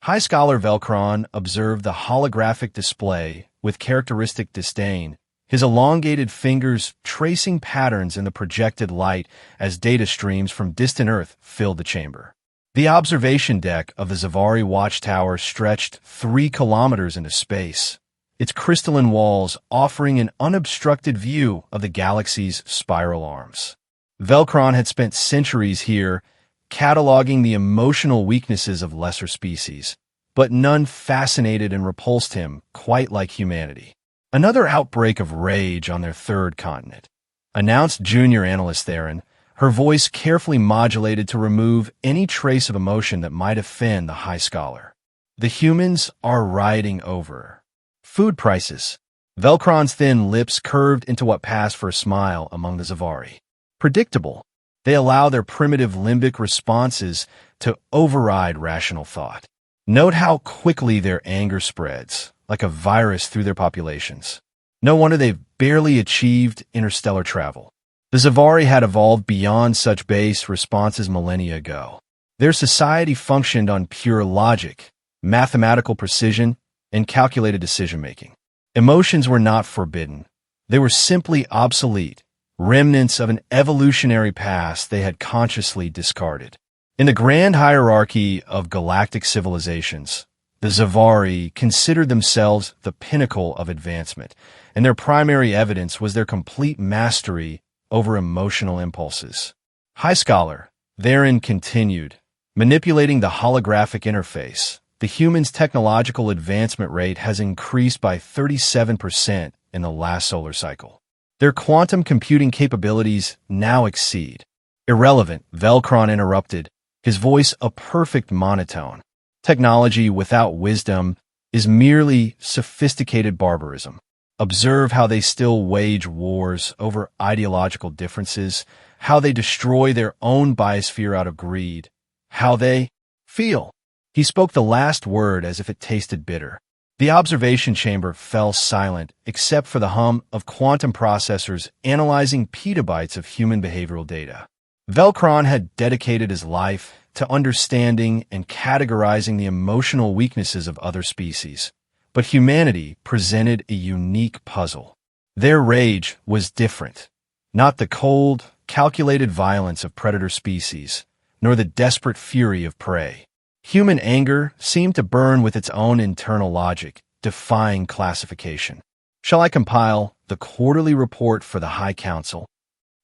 High Scholar Velcron observed the holographic display with characteristic disdain, his elongated fingers tracing patterns in the projected light as data streams from distant Earth filled the chamber. The observation deck of the Zavari watchtower stretched 3 kilometers into space, its crystalline walls offering an unobstructed view of the galaxy's spiral arms. Velcron had spent centuries here, cataloging the emotional weaknesses of lesser species, but none fascinated and repulsed him quite like humanity. Another outbreak of rage on their third continent, announced junior analyst Theron, her voice carefully modulated to remove any trace of emotion that might offend the High Scholar. The humans are riding over. Food prices. Velcron's thin lips curved into what passed for a smile among the Zavari. Predictable. They allow their primitive limbic responses to override rational thought. Note how quickly their anger spreads, like a virus through their populations. No wonder they've barely achieved interstellar travel. The Zavari had evolved beyond such base responses millennia ago. Their society functioned on pure logic, mathematical precision, and calculated decision-making. Emotions were not forbidden. They were simply obsolete, remnants of an evolutionary past they had consciously discarded. In the grand hierarchy of galactic civilizations, the Zavari considered themselves the pinnacle of advancement, and their primary evidence was their complete mastery over emotional impulses. High Scholar, therein continued, manipulating the holographic interface. The human's technological advancement rate has increased by 37% in the last solar cycle. Their quantum computing capabilities now exceed. Irrelevant, Velcron interrupted, his voice a perfect monotone. Technology without wisdom is merely sophisticated barbarism. Observe how they still wage wars over ideological differences, how they destroy their own biosphere out of greed, how they feel. He spoke the last word as if it tasted bitter. The observation chamber fell silent except for the hum of quantum processors analyzing petabytes of human behavioral data. Velcron had dedicated his life to understanding and categorizing the emotional weaknesses of other species, but humanity presented a unique puzzle. Their rage was different, not the cold, calculated violence of predator species, nor the desperate fury of prey. Human anger seemed to burn with its own internal logic, defying classification. Shall I compile the quarterly report for the High Council?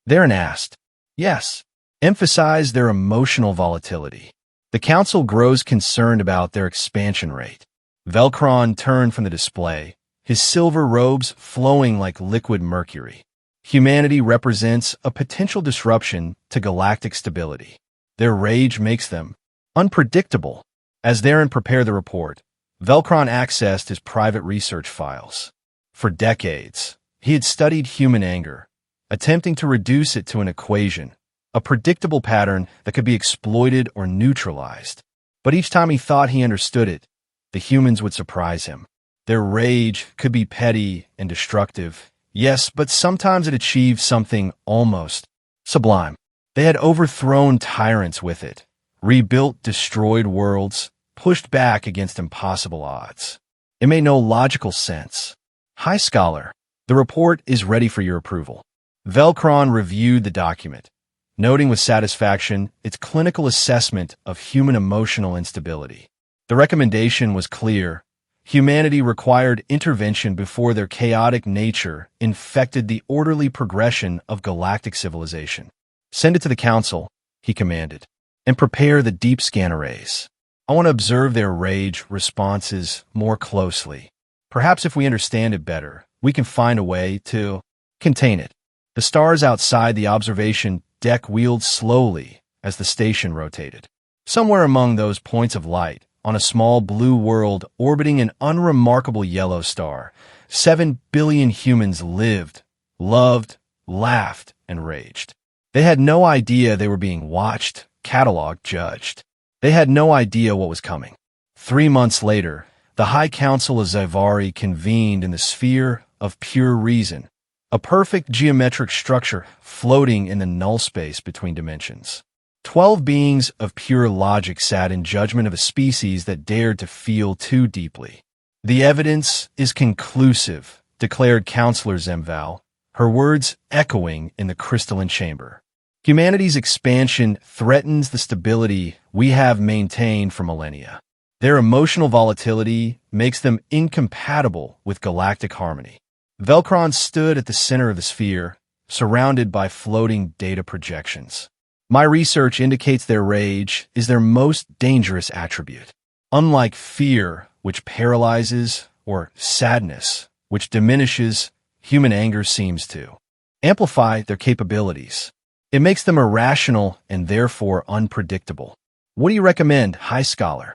Theron asked. Yes. Emphasize their emotional volatility. The Council grows concerned about their expansion rate. Velcron turned from the display, his silver robes flowing like liquid mercury. Humanity represents a potential disruption to galactic stability. Their rage makes them unpredictable. As Theron prepared the report, Velcron accessed his private research files. For decades, he had studied human anger, attempting to reduce it to an equation, a predictable pattern that could be exploited or neutralized. But each time he thought he understood it, the humans would surprise him. Their rage could be petty and destructive, yes, but sometimes it achieved something almost sublime. They had overthrown tyrants with it, rebuilt destroyed worlds, pushed back against impossible odds. It made no logical sense. High Scholar, the report is ready for your approval. Velcron reviewed the document, noting with satisfaction its clinical assessment of human emotional instability. The recommendation was clear. Humanity required intervention before their chaotic nature infected the orderly progression of galactic civilization. Send it to the Council, he commanded, and prepare the deep scan arrays. I want to observe their rage responses more closely. Perhaps if we understand it better, we can find a way to contain it. The stars outside the observation deck wheeled slowly as the station rotated. Somewhere among those points of light, on a small blue world orbiting an unremarkable yellow star, 7 billion humans lived, loved, laughed, and raged. They had no idea they were being watched, cataloged, judged. They had no idea what was coming. 3 months later, the High Council of Zavari convened in the sphere of pure reason, a perfect geometric structure floating in the null space between dimensions. 12 beings of pure logic sat in judgment of a species that dared to feel too deeply. The evidence is conclusive, declared Counselor Zemval, her words echoing in the crystalline chamber. Humanity's expansion threatens the stability we have maintained for millennia. Their emotional volatility makes them incompatible with galactic harmony. Velcron stood at the center of the sphere, surrounded by floating data projections. My research indicates their rage is their most dangerous attribute. Unlike fear, which paralyzes, or sadness, which diminishes, human anger seems to amplify their capabilities. It makes them irrational and therefore unpredictable. What do you recommend, High Scholar?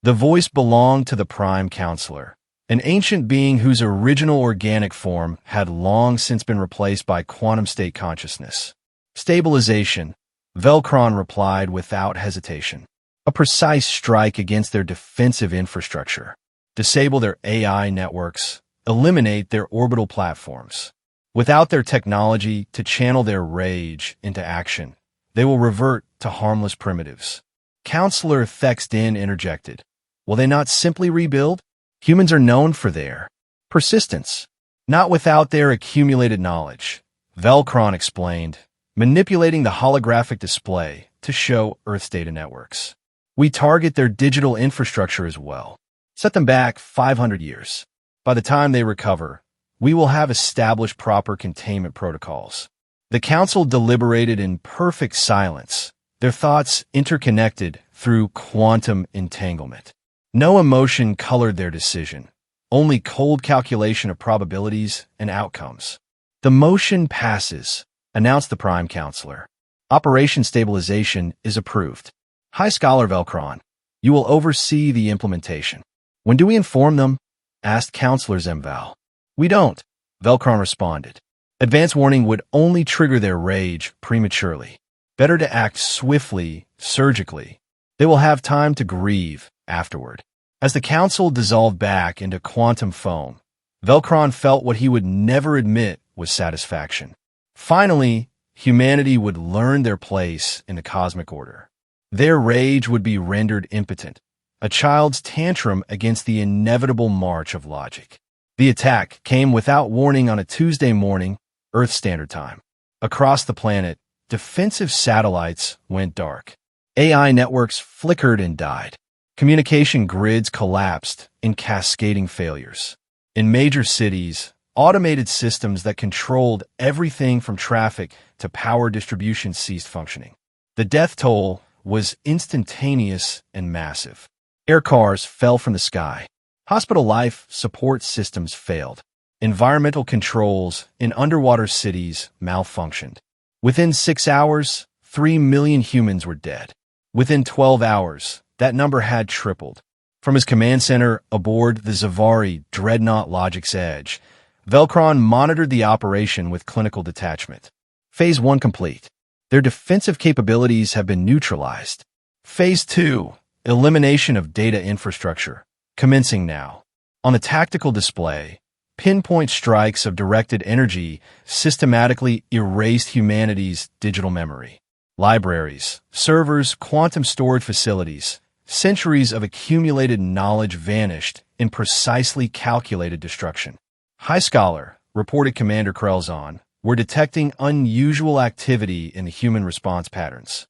The voice belonged to the Prime Counselor, an ancient being whose original organic form had long since been replaced by quantum state consciousness. Stabilization, Velcron replied without hesitation. A precise strike against their defensive infrastructure. Disable their AI networks. Eliminate their orbital platforms. Without their technology to channel their rage into action, they will revert to harmless primitives. Counselor Thexdin interjected. Will they not simply rebuild? Humans are known for their persistence. Not without their accumulated knowledge, Velcron explained, manipulating the holographic display to show Earth's data networks. We target their digital infrastructure as well. Set them back 500 years. By the time they recover, we will have established proper containment protocols. The Council deliberated in perfect silence, their thoughts interconnected through quantum entanglement. No emotion colored their decision, only cold calculation of probabilities and outcomes. The motion passes, announced the Prime Counselor. Operation Stabilization is approved. High Scholar Velcron, you will oversee the implementation. When do we inform them? Asked Counselor Zemval. We don't, Velcron responded. Advance warning would only trigger their rage prematurely. Better to act swiftly, surgically. They will have time to grieve afterward. As the Council dissolved back into quantum foam, Velcron felt what he would never admit was satisfaction. Finally, humanity would learn their place in the cosmic order. Their rage would be rendered impotent, a child's tantrum against the inevitable march of logic. The attack came without warning on a Tuesday morning, Earth Standard Time. Across the planet, defensive satellites went dark. AI networks flickered and died. Communication grids collapsed in cascading failures. In major cities, automated systems that controlled everything from traffic to power distribution ceased functioning. The death toll was instantaneous and massive. Air cars fell from the sky. Hospital life support systems failed. Environmental controls in underwater cities malfunctioned. Within 6 hours, 3 million humans were dead. Within 12 hours, that number had tripled. From his command center aboard the Zavari Dreadnought Logic's Edge, Velcron monitored the operation with clinical detachment. Phase 1 complete. Their defensive capabilities have been neutralized. Phase 2, elimination of data infrastructure, commencing now. On the tactical display, pinpoint strikes of directed energy systematically erased humanity's digital memory. Libraries, servers, quantum storage facilities, centuries of accumulated knowledge vanished in precisely calculated destruction. High Scholar, reported Commander Krelzon, were detecting unusual activity in the human response patterns.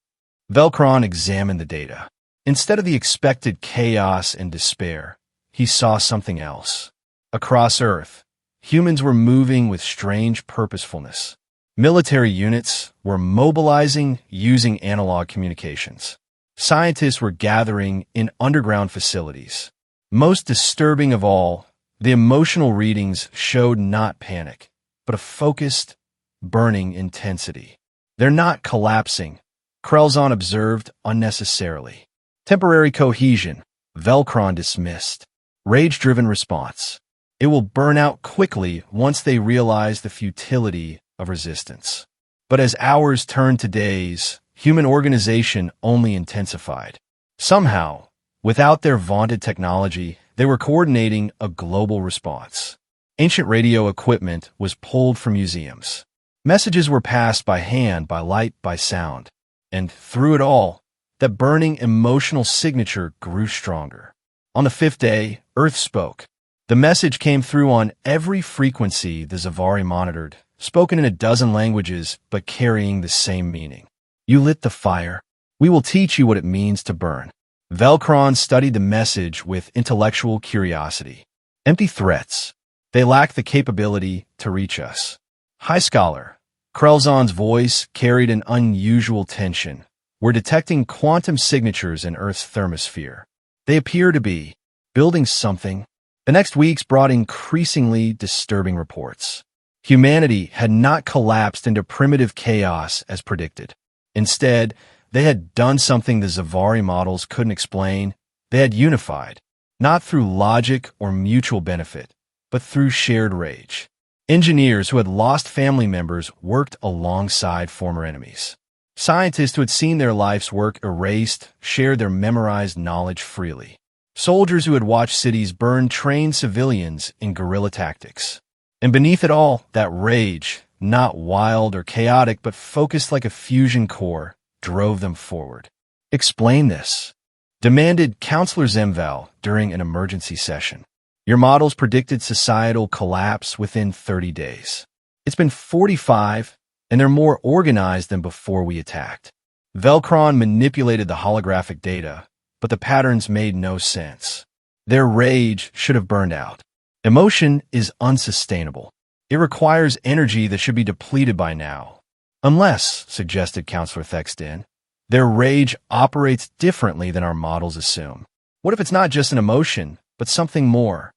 Velcron examined the data. Instead of the expected chaos and despair, he saw something else. Across Earth, humans were moving with strange purposefulness. Military units were mobilizing using analog communications. Scientists were gathering in underground facilities. Most disturbing of all, the emotional readings showed not panic, but a focused, burning intensity. They're not collapsing, Krelzon observed unnecessarily. Temporary cohesion, Velcron dismissed. Rage-driven response. It will burn out quickly once they realize the futility of resistance. But as hours turned to days, human organization only intensified. Somehow, without their vaunted technology, they were coordinating a global response. Ancient radio equipment was pulled from museums. Messages were passed by hand, by light, by sound. And through it all, that burning emotional signature grew stronger. On the fifth day, Earth spoke. The message came through on every frequency the Zavari monitored, spoken in a dozen languages, but carrying the same meaning. You lit the fire. We will teach you what it means to burn. Velkron studied the message with intellectual curiosity. Empty threats. They lack the capability to reach us. High Scholar. Krelzon's voice carried an unusual tension. We're detecting quantum signatures in Earth's thermosphere. They appear to be building something. The next weeks brought increasingly disturbing reports. Humanity had not collapsed into primitive chaos as predicted. Instead, they had done something the Zavari models couldn't explain. They had unified, not through logic or mutual benefit, but through shared rage. Engineers who had lost family members worked alongside former enemies. Scientists who had seen their life's work erased shared their memorized knowledge freely. Soldiers who had watched cities burn trained civilians in guerrilla tactics. And beneath it all, that rage, not wild or chaotic but focused like a fusion core, drove them forward. Explain this, demanded Counselor Zemval during an emergency session. Your models predicted societal collapse within 30 days. It's been 45, and they're more organized than before we attacked. Velkron manipulated the holographic data, but the patterns made no sense. Their rage should have burned out. Emotion is unsustainable. It requires energy that should be depleted by now. Unless, suggested Counselor Thexton, their rage operates differently than our models assume. What if it's not just an emotion, but something more?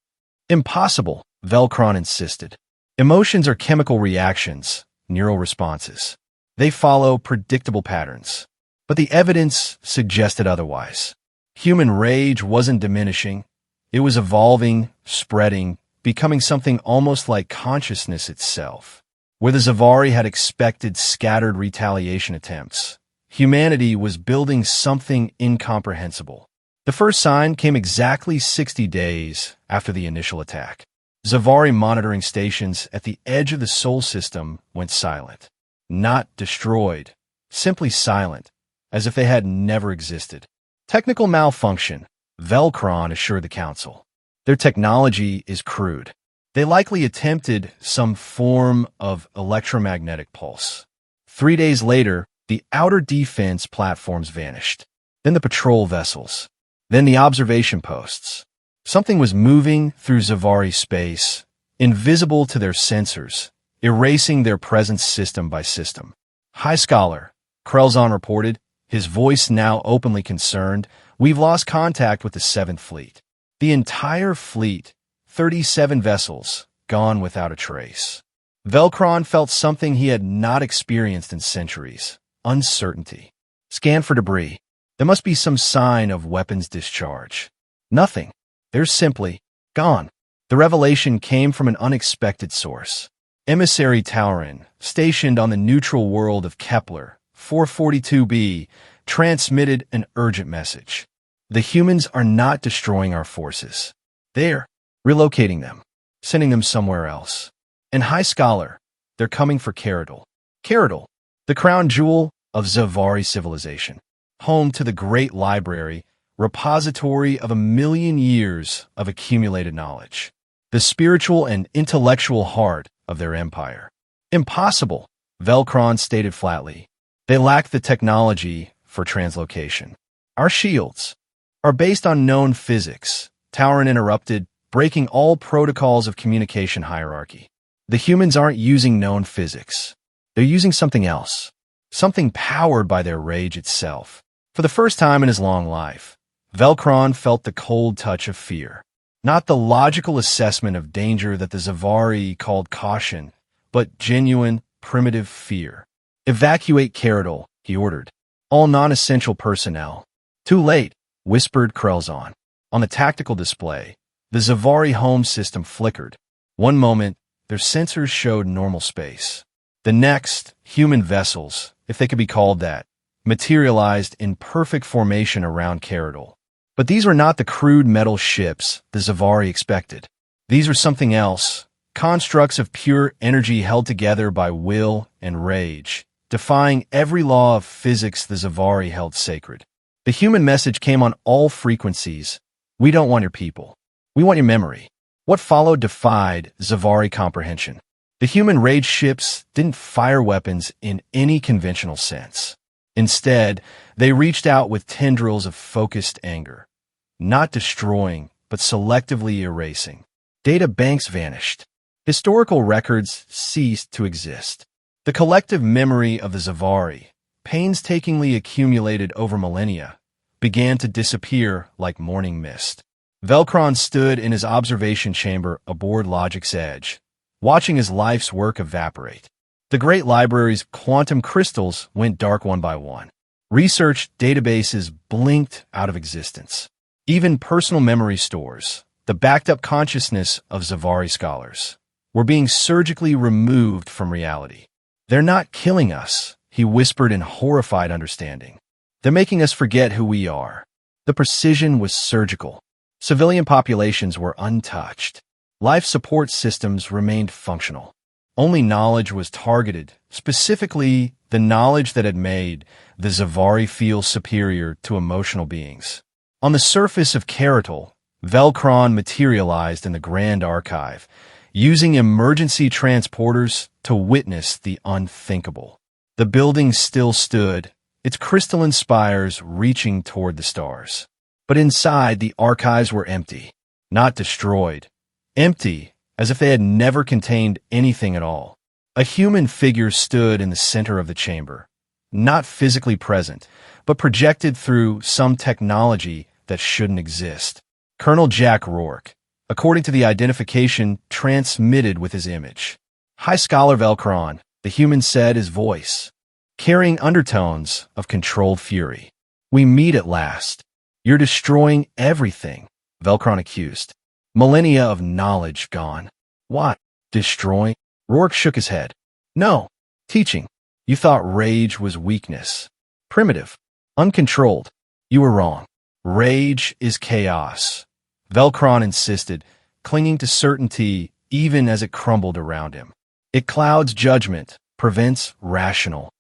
Impossible, Velkron insisted. Emotions are chemical reactions, neural responses. They follow predictable patterns. But the evidence suggested otherwise. Human rage wasn't diminishing. It was evolving, spreading, becoming something almost like consciousness itself. Where the Zavari had expected scattered retaliation attempts, humanity was building something incomprehensible. The first sign came exactly 60 days after the initial attack. Zavari monitoring stations at the edge of the Sol system went silent. Not destroyed, simply silent, as if they had never existed. Technical malfunction, Velkron assured the Council. Their technology is crude. They likely attempted some form of electromagnetic pulse. 3 days later, the outer defense platforms vanished. Then the patrol vessels. Then the observation posts. Something was moving through Zavari space, invisible to their sensors, erasing their presence system by system. High Scholar, Krelzon reported, his voice now openly concerned, we've lost contact with the 7th Fleet. The entire fleet, 37 vessels, gone without a trace. Velkron felt something he had not experienced in centuries. Uncertainty. Scan for debris. There must be some sign of weapons discharge. Nothing. They're simply gone. The revelation came from an unexpected source. Emissary Taurin, stationed on the neutral world of Kepler, 442b, transmitted an urgent message. The humans are not destroying our forces. They're relocating them, sending them somewhere else. And High Scholar, they're coming for Caradal. Caradal, the crown jewel of Zavari civilization, home to the great library, repository of 1,000,000 years of accumulated knowledge, the spiritual and intellectual heart of their empire. Impossible, Velkron stated flatly. They lack the technology for translocation. Our shields are based on known physics, Taurin interrupted, breaking all protocols of communication hierarchy. The humans aren't using known physics. They're using something else, something powered by their rage itself. For the first time in his long life, Velkron felt the cold touch of fear. Not the logical assessment of danger that the Zavari called caution, but genuine, primitive fear. Evacuate Caradal, he ordered. All non-essential personnel. Too late, whispered Krelzon. On the tactical display, the Zavari home system flickered. One moment, their sensors showed normal space. The next, human vessels, if they could be called that, materialized in perfect formation around Caradal. But these were not the crude metal ships the Zavari expected. These were something else, constructs of pure energy held together by will and rage, defying every law of physics the Zavari held sacred. The human message came on all frequencies. We don't want your people. We want your memory. What followed defied Zavari comprehension. The human rage ships didn't fire weapons in any conventional sense. Instead, they reached out with tendrils of focused anger, not destroying, but selectively erasing. Data banks vanished. Historical records ceased to exist. The collective memory of the Zavari, painstakingly accumulated over millennia, began to disappear like morning mist. Velcron stood in his observation chamber aboard Logic's edge, watching his life's work evaporate. The great library's quantum crystals went dark one by one. Research databases blinked out of existence. Even personal memory stores, the backed-up consciousness of Zavari scholars, were being surgically removed from reality. "They're not killing us," he whispered in horrified understanding. "They're making us forget who we are." The precision was surgical. Civilian populations were untouched. Life support systems remained functional. Only knowledge was targeted, specifically the knowledge that had made the Zavari feel superior to emotional beings. On the surface of Keratal, Velcron materialized in the Grand Archive, using emergency transporters to witness the unthinkable. The building still stood, its crystalline spires reaching toward the stars. But inside, the archives were empty, not destroyed. Empty, as if they had never contained anything at all. A human figure stood in the center of the chamber, not physically present, but projected through some technology that shouldn't exist. Colonel Jack Rourke, according to the identification transmitted with his image. "High Scholar Velcron," the human said, his voice carrying undertones of controlled fury. "We meet at last. You're destroying everything," Velcron accused. "Millennia of knowledge gone." "What? Destroying?" Rourke shook his head. "No. Teaching. You thought rage was weakness. Primitive. Uncontrolled. You were wrong. Rage is chaos," Velcron insisted, clinging to certainty even as it crumbled around him. "It clouds judgment, prevents rational."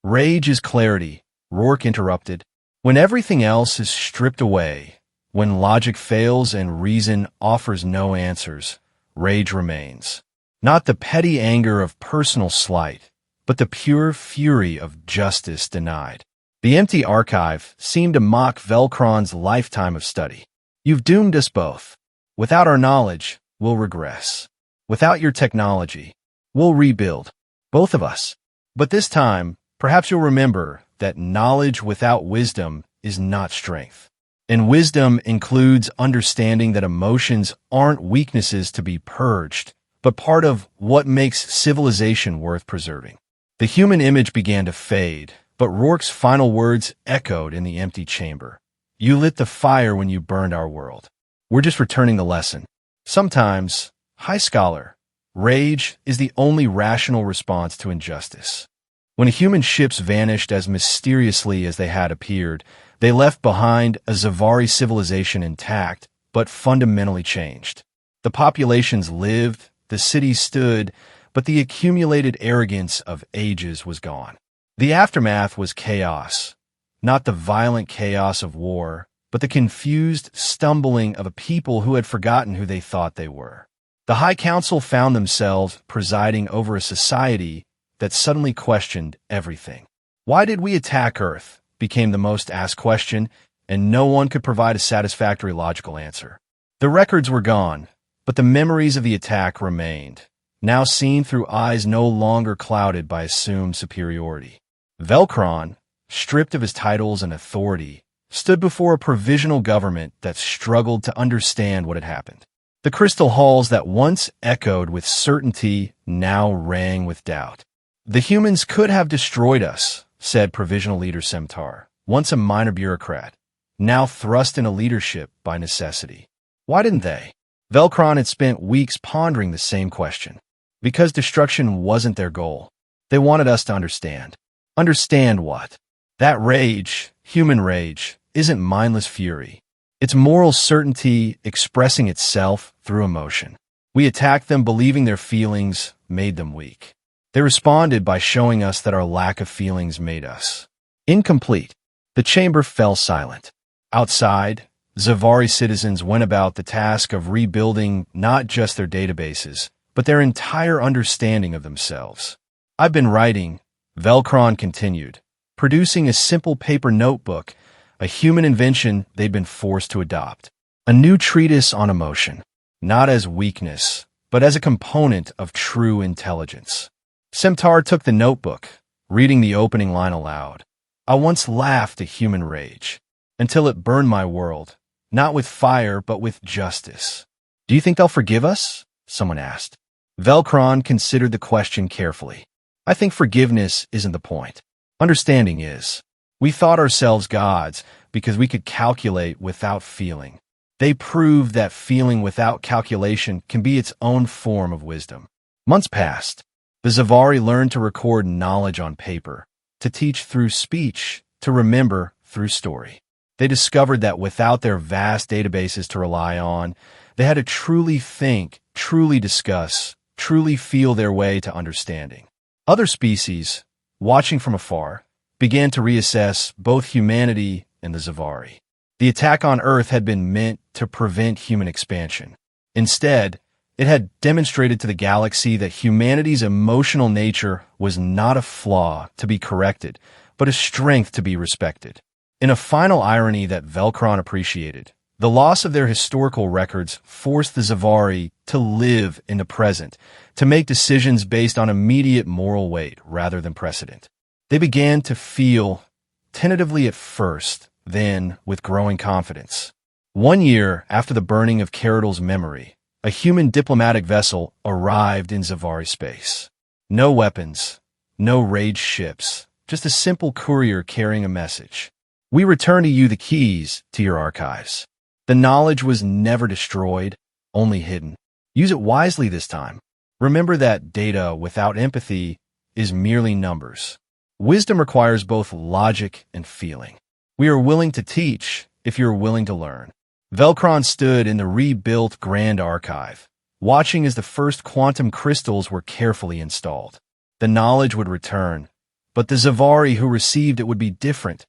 "Rage is clarity," Rourke interrupted. "When everything else is stripped away, when logic fails and reason offers no answers, rage remains. Not the petty anger of personal slight, but the pure fury of justice denied." The empty archive seemed to mock Velcron's lifetime of study. "You've doomed us both. Without our knowledge, we'll regress. Without your technology, we'll rebuild. Both of us. But this time, perhaps you'll remember that knowledge without wisdom is not strength. And wisdom includes understanding that emotions aren't weaknesses to be purged, but part of what makes civilization worth preserving." The human image began to fade, but Rourke's final words echoed in the empty chamber. "You lit the fire when you burned our world. We're just returning the lesson. Sometimes, High Scholar, rage is the only rational response to injustice." When human ships vanished as mysteriously as they had appeared, they left behind a Zavari civilization intact, but fundamentally changed. The populations lived, the cities stood, but the accumulated arrogance of ages was gone. The aftermath was chaos, not the violent chaos of war, but the confused stumbling of a people who had forgotten who they thought they were. The High Council found themselves presiding over a society that suddenly questioned everything. "Why did we attack Earth?" became the most asked question, and no one could provide a satisfactory logical answer. The records were gone, but the memories of the attack remained, now seen through eyes no longer clouded by assumed superiority. Velcron, stripped of his titles and authority, stood before a provisional government that struggled to understand what had happened. The crystal halls that once echoed with certainty now rang with doubt. "The humans could have destroyed us," said Provisional Leader Semtar, once a minor bureaucrat, now thrust into leadership by necessity. "Why didn't they?" Velcron had spent weeks pondering the same question. Because destruction wasn't their goal. They wanted us to understand. Understand what? That rage, human rage, isn't mindless fury. It's moral certainty expressing itself through emotion. We attacked them believing their feelings made them weak. They responded by showing us that our lack of feelings made us incomplete. The chamber fell silent. Outside, Zavari citizens went about the task of rebuilding not just their databases, but their entire understanding of themselves. "I've been writing," Velcron continued, "producing a simple paper notebook, a human invention they'd been forced to adopt. A new treatise on emotion, not as weakness, but as a component of true intelligence." Semtar took the notebook, reading the opening line aloud. "I once laughed at human rage, until it burned my world, not with fire, but with justice." "Do you think they'll forgive us?" someone asked. Velcron considered the question carefully. "I think forgiveness isn't the point. Understanding is. We thought ourselves gods because we could calculate without feeling. They proved that feeling without calculation can be its own form of wisdom." Months passed. The Zavari learned to record knowledge on paper, to teach through speech, to remember through story. They discovered that without their vast databases to rely on, they had to truly think, truly discuss, truly feel their way to understanding. Other species, watching from afar, began to reassess both humanity and the Zavari. The attack on Earth had been meant to prevent human expansion. Instead, it had demonstrated to the galaxy that humanity's emotional nature was not a flaw to be corrected, but a strength to be respected. In a final irony that Velcron appreciated, the loss of their historical records forced the Zavari to live in the present, to make decisions based on immediate moral weight rather than precedent. They began to feel, tentatively at first, then with growing confidence. 1 year after the burning of Caradal's memory, a human diplomatic vessel arrived in Zavari space. No weapons, no rage ships, just a simple courier carrying a message. "We return to you the keys to your archives. The knowledge was never destroyed, only hidden. Use it wisely this time. Remember that data without empathy is merely numbers. Wisdom requires both logic and feeling. We are willing to teach if you're willing to learn." Velcron stood in the rebuilt Grand Archive, watching as the first quantum crystals were carefully installed. The knowledge would return, but the Zavari who received it would be different,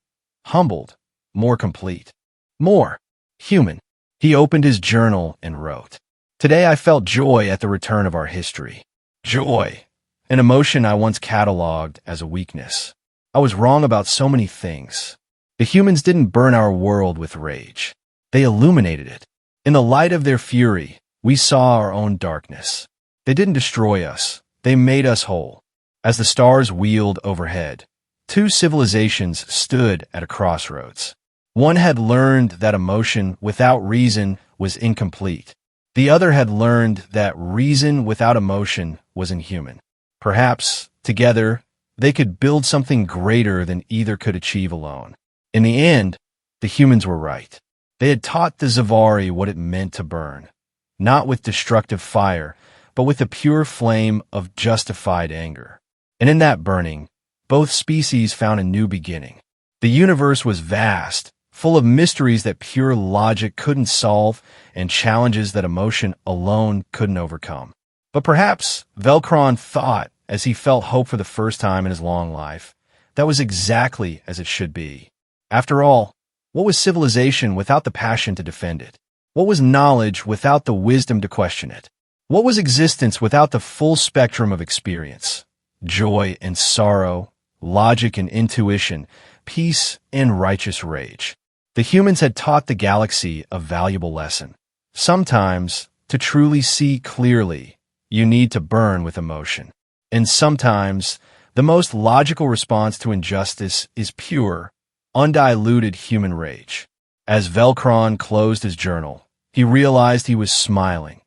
humbled, more complete, more human. He opened his journal and wrote, "Today I felt joy at the return of our history. Joy, an emotion I once cataloged as a weakness. I was wrong about so many things. The humans didn't burn our world with rage. They illuminated it. In the light of their fury, we saw our own darkness. They didn't destroy us. They made us whole." As the stars wheeled overhead, two civilizations stood at a crossroads. One had learned that emotion without reason was incomplete. The other had learned that reason without emotion was inhuman. Perhaps, together, they could build something greater than either could achieve alone. In the end, the humans were right. They had taught the Zavari what it meant to burn, not with destructive fire, but with the pure flame of justified anger. And in that burning, both species found a new beginning. The universe was vast, full of mysteries that pure logic couldn't solve and challenges that emotion alone couldn't overcome. But perhaps Velcron thought, as he felt hope for the first time in his long life, that was exactly as it should be. After all, what was civilization without the passion to defend it? What was knowledge without the wisdom to question it? What was existence without the full spectrum of experience? Joy and sorrow, logic and intuition, peace and righteous rage. The humans had taught the galaxy a valuable lesson. Sometimes, to truly see clearly, you need to burn with emotion. And sometimes, the most logical response to injustice is pure, undiluted human rage. As Velcron closed his journal, he realized he was smiling,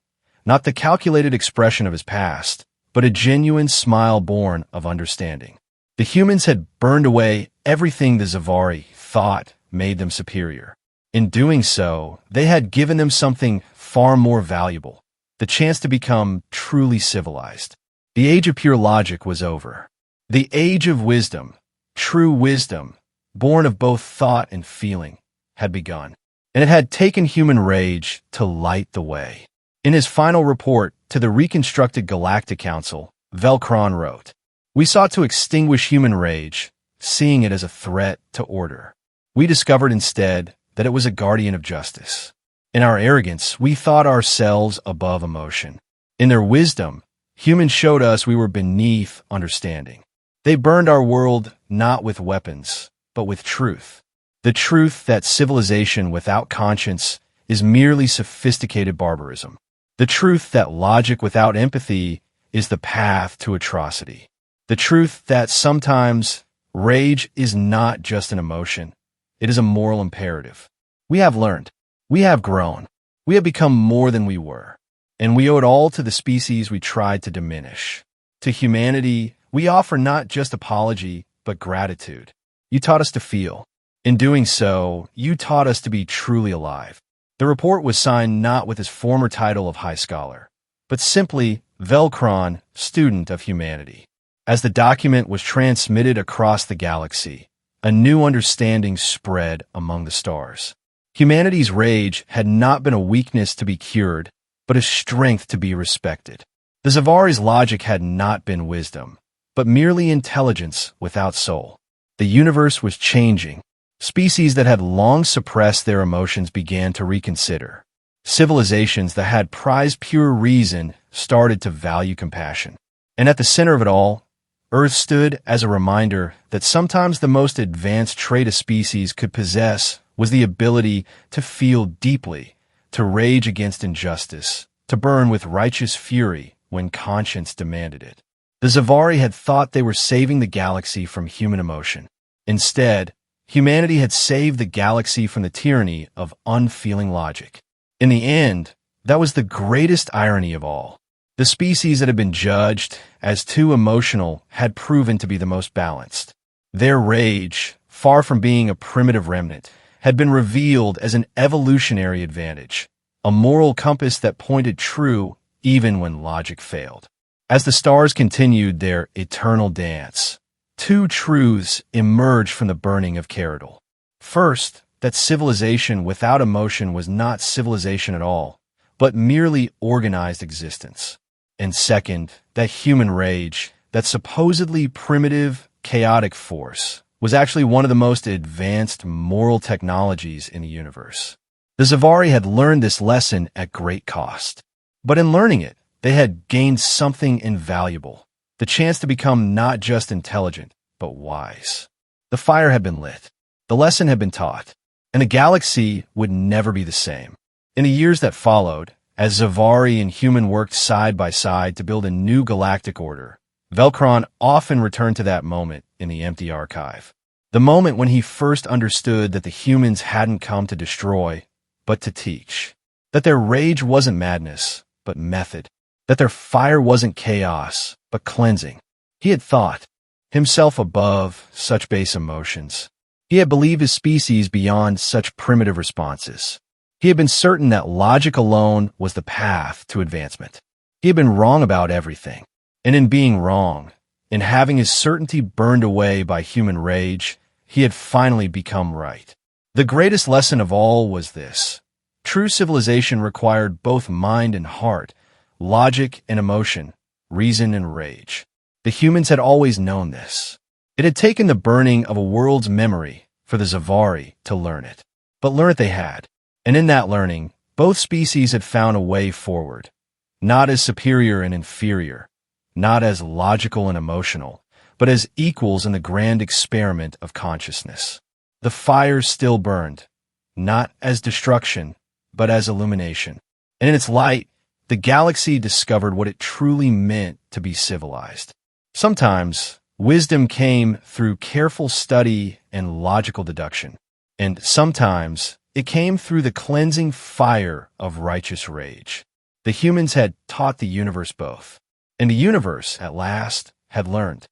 not the calculated expression of his past, but a genuine smile born of understanding. The humans had burned away everything the Zavari thought made them superior. In doing so, they had given them something far more valuable, the chance to become truly civilized. The age of pure logic was over. The age of wisdom, true wisdom, born of both thought and feeling, had begun. And it had taken human rage to light the way. In his final report to the reconstructed Galactic Council, Velcron wrote, We sought to extinguish human rage, seeing it as a threat to order. We discovered instead that it was a guardian of justice. In our arrogance, we thought ourselves above emotion. In their wisdom, humans showed us we were beneath understanding. They burned our world not with weapons, but with truth. The truth that civilization without conscience is merely sophisticated barbarism. The truth that logic without empathy is the path to atrocity. The truth that sometimes rage is not just an emotion, it is a moral imperative. We have learned. We have grown. We have become more than we were. And we owe it all to the species we tried to diminish. To humanity, we offer not just apology, but gratitude. You taught us to feel. In doing so, you taught us to be truly alive. The report was signed not with his former title of High Scholar, but simply Velcron, Student of Humanity. As the document was transmitted across the galaxy, a new understanding spread among the stars. Humanity's rage had not been a weakness to be cured, but a strength to be respected. The Zavari's logic had not been wisdom, but merely intelligence without soul. The universe was changing. Species that had long suppressed their emotions began to reconsider. Civilizations that had prized pure reason started to value compassion. And at the center of it all, Earth stood as a reminder that sometimes the most advanced trait a species could possess was the ability to feel deeply, to rage against injustice, to burn with righteous fury when conscience demanded it. The Zavari had thought they were saving the galaxy from human emotion. Instead, humanity had saved the galaxy from the tyranny of unfeeling logic. In the end, that was the greatest irony of all. The species that had been judged as too emotional had proven to be the most balanced. Their rage, far from being a primitive remnant, had been revealed as an evolutionary advantage, a moral compass that pointed true even when logic failed. As the stars continued their eternal dance, two truths emerged from the burning of Caradal. First, that civilization without emotion was not civilization at all, but merely organized existence. And second, that human rage, that supposedly primitive, chaotic force, was actually one of the most advanced moral technologies in the universe. The Zavari had learned this lesson at great cost. But in learning it, they had gained something invaluable, the chance to become not just intelligent, but wise. The fire had been lit, the lesson had been taught, and the galaxy would never be the same. In the years that followed, as Zavari and human worked side by side to build a new galactic order, Velcron often returned to that moment in the empty archive. The moment when he first understood that the humans hadn't come to destroy, but to teach. That their rage wasn't madness, but method. That their fire wasn't chaos, but cleansing. He had thought himself above such base emotions. He had believed his species beyond such primitive responses. He had been certain that logic alone was the path to advancement. He had been wrong about everything. And in being wrong, in having his certainty burned away by human rage, he had finally become right. The greatest lesson of all was this. True civilization required both mind and heart, logic and emotion, reason and rage. The humans had always known this. It had taken the burning of a world's memory for the Zavari to learn it. But learn it they had. And in that learning, both species had found a way forward, not as superior and inferior, not as logical and emotional, but as equals in the grand experiment of consciousness. The fire still burned, not as destruction, but as illumination. And in its light, the galaxy discovered what it truly meant to be civilized. Sometimes, wisdom came through careful study and logical deduction, and sometimes it came through the cleansing fire of righteous rage. The humans had taught the universe both, and the universe, at last, had learned.